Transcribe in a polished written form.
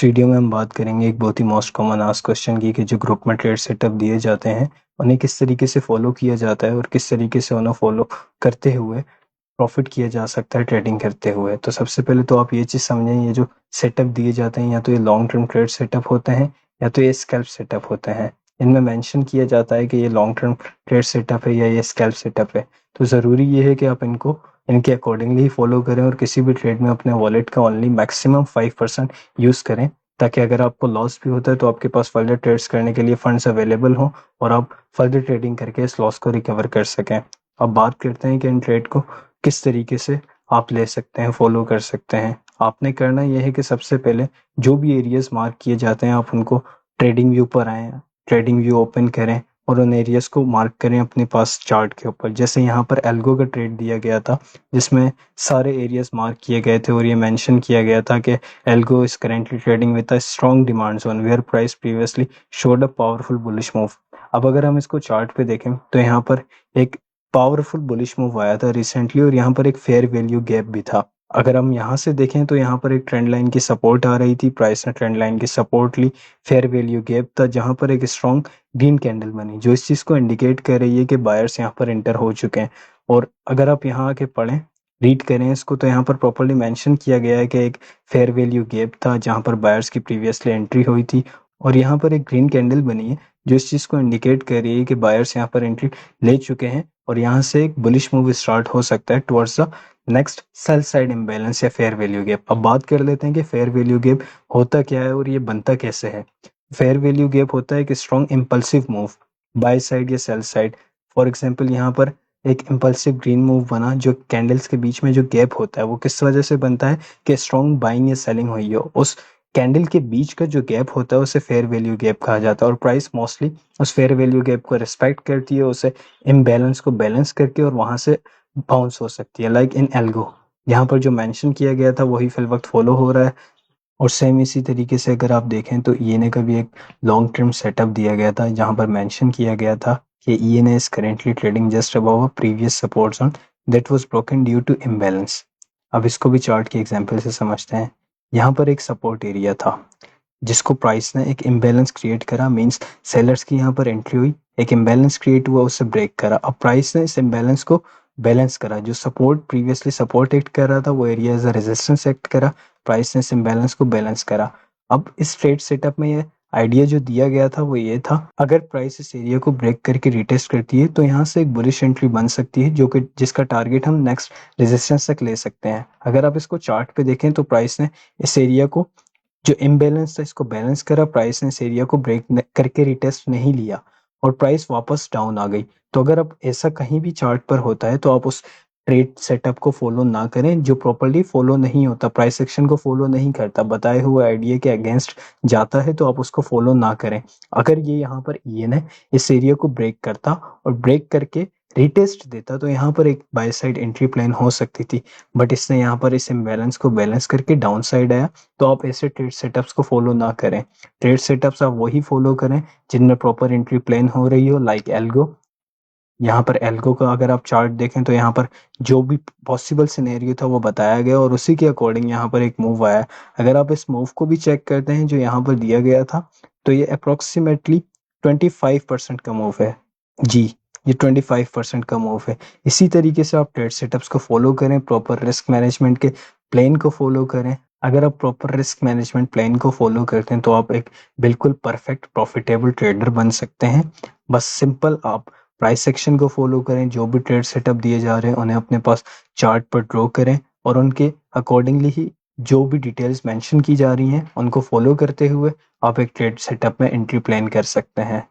इस वीडियो में हम बात करेंगे एक बहुत ही मोस्ट कॉमन आस्क क्वेश्चन की कि जो ग्रुप में ट्रेड सेटअप दिए जाते हैं उन्हें किस तरीके से फॉलो किया जाता है और किस तरीके से उन्हें फॉलो करते हुए प्रॉफिट किया जा सकता है ट्रेडिंग करते हुए। तो सबसे पहले तो आप ये चीज़ समझें, ये जो सेटअप दिए जाते हैं या तो ये लॉन्ग टर्म ट्रेड सेटअप होते हैं या तो ये स्कैल्प सेटअप होते हैं। इनमें मेंशन किया जाता है कि ये लॉन्ग टर्म ट्रेड सेटअप है या ये स्कैल्प सेटअप है। तो ज़रूरी ये है कि आप इनको इनके अकॉर्डिंगली ही फॉलो करें और किसी भी ट्रेड में अपने वॉलेट का ओनली मैक्सिमम 5% यूज़ करें, ताकि अगर आपको लॉस भी होता है तो आपके पास फर्दर ट्रेड्स करने के लिए फंड्स अवेलेबल हो और आप फर्दर ट्रेडिंग करके इस लॉस को रिकवर कर सकें। अब बात करते हैं कि इन ट्रेड को किस तरीके से आप ले सकते हैं, फॉलो कर सकते हैं। आपने करना यह है कि सबसे पहले जो भी एरियाज मार्क किए जाते हैं आप उनको ट्रेडिंग व्यू पर आएँ, ट्रेडिंग व्यू ओपन करें और उन एरियाज को मार्क करें अपने पास चार्ट के ऊपर। जैसे यहाँ पर एल्गो का ट्रेड दिया गया था जिसमें सारे एरियाज मार्क किए गए थे और ये मेंशन किया गया था कि algo is currently trading with a strong demand zone where price previously showed a powerful bullish move. अब अगर हम इसको चार्ट पे देखें तो यहाँ पर एक पावरफुल बुलिश मूव आया था रिसेंटली और यहाँ पर एक फेयर वैल्यू गैप भी था। अगर हम यहाँ से देखें तो यहाँ पर एक ट्रेंड लाइन की सपोर्ट आ रही थी, प्राइस ने ट्रेंड लाइन की सपोर्ट ली, फेयर वैल्यू गैप था जहाँ पर एक स्ट्रॉन्ग ग्रीन कैंडल बनी जो इस चीज़ को इंडिकेट कर रही है कि बायर्स यहाँ पर एंटर हो चुके हैं। और अगर आप यहाँ आके पढ़ें, रीड करें इसको, तो यहाँ पर प्रॉपर्ली मेंशन किया गया है कि एक फेयर वैल्यू गैप था जहाँ पर बायर्स की प्रीवियसली एंट्री हुई थी और यहाँ पर एक ग्रीन कैंडल बनी है जो इस चीज़ को इंडिकेट कर रही है कि बायर्स यहाँ पर एंट्री ले चुके हैं और यहाँ से एक बुलिश मूव स्टार्ट हो सकता है towards the next sell side imbalance या फेयर वैल्यू गैप। अब बात कर लेते हैं कि फेयर वैल्यू गैप होता क्या है और ये बनता कैसे है। फेयर वैल्यू गैप होता है एक strong impulsive move by side या सेल साइड। फॉर एग्जांपल यहाँ पर एक इम्पल्सिव ग्रीन मूव बना, जो कैंडल्स के बीच में जो गैप होता है वो किस वजह से बनता है कि स्ट्रॉन्ग बाइंग या सेलिंग हुई हो। उस कैंडल के बीच का जो गैप होता है उसे फेयर वैल्यू गैप कहा जाता है और प्राइस मोस्टली उस फेयर वैल्यू गैप को रिस्पेक्ट करती है, उसे इम्बैलेंस को बैलेंस करके और वहां से बाउंस हो सकती है। लाइक इन एल्गो यहाँ पर जो मेंशन किया गया था वही फिल वक्त फॉलो हो रहा है। और सेम इसी तरीके से अगर आप देखें तो ईएनए का भी एक लॉन्ग टर्म सेटअप दिया गया था जहां पर मेंशन किया गया था कि ENA is currently trading just above a previous support zone that was broken due to imbalance. अब इसको भी चार्ट के एग्जांपल से समझते हैं। यहाँ पर एक सपोर्ट एरिया था जिसको प्राइस ने एक इम्बैलेंस क्रिएट करा, मींस सेलर्स की यहाँ पर एंट्री हुई, एक इम्बैलेंस क्रिएट हुआ, उसे ब्रेक करा। अब प्राइस ने इस इम्बैलेंस को बैलेंस करा, जो सपोर्ट प्रीवियसली सपोर्ट एक्ट कर रहा था वो area as a resistance act करा, प्राइस ने इस इम्बैलेंस को बैलेंस करा। अब इस ट्रेड सेटअप में ये आइडिया जो दिया गया था वो ये था, अगर प्राइस इस एरिया को ब्रेक करके रिटेस्ट करती है तो यहाँ से एक बुलिश एंट्री बन सकती है जो कि जिसका टारगेट हम नेक्स्ट रेजिस्टेंस तक ले सकते हैं। अगर आप इसको चार्ट पे देखें तो प्राइस ने इस एरिया को जो इम्बैलेंस था इसको बैलेंस करा, प्राइस ने इस एरिया को ब्रेक करके रिटेस्ट नहीं लिया और प्राइस वापस डाउन आ गई। तो अगर अब ऐसा कहीं भी चार्ट पर होता है तो आप उस ट्रेड सेटअप को फॉलो ना करें जो प्रॉपर्ली फॉलो नहीं होता, प्राइस एक्शन को फॉलो नहीं करता, बताए हुए आइडिया के अगेंस्ट जाता है, तो आप उसको फॉलो ना करें। अगर ये यहाँ पर ईएन है इस एरिया को ब्रेक करता और ब्रेक करके रिटेस्ट देता तो यहाँ पर एक बाय साइड एंट्री प्लान हो सकती थी, बट इसने यहाँ पर इस इम्बैलेंस को बैलेंस करके डाउन साइड आया। तो आप ऐसे ट्रेड सेटअप्स को फॉलो ना करें। ट्रेड सेटअप्स आप वही फॉलो करें जिनमें प्रॉपर एंट्री प्लान हो रही हो, लाइक एल्गो। यहाँ पर एल्गो का अगर आप चार्ट देखें तो यहाँ पर जो भी पॉसिबल सिनेरियो था वो बताया गया और उसी के अकॉर्डिंग यहाँ पर एक मूव आया। अगर आप इस मूव को भी चेक करते हैं जो यहाँ पर दिया गया था तो ये अप्रोक्सीमेटली 25% का मूव है जी, ये 25% का मूव है। इसी तरीके से आप ट्रेड सेटअप्स को फॉलो करें, प्रॉपर रिस्क मैनेजमेंट के प्लान को फॉलो करें। अगर आप प्रॉपर रिस्क मैनेजमेंट प्लान को फॉलो करते हैं तो आप एक बिल्कुल परफेक्ट प्रॉफिटेबल ट्रेडर बन सकते हैं। बस सिंपल आप प्राइस सेक्शन को फॉलो करें, जो भी ट्रेड सेटअप दिए जा रहे हैं उन्हें अपने पास चार्ट पर ड्रॉ करें और उनके अकॉर्डिंगली ही जो भी डिटेल्स मेंशन की जा रही हैं उनको फॉलो करते हुए आप एक ट्रेड सेटअप में एंट्री प्लान कर सकते हैं।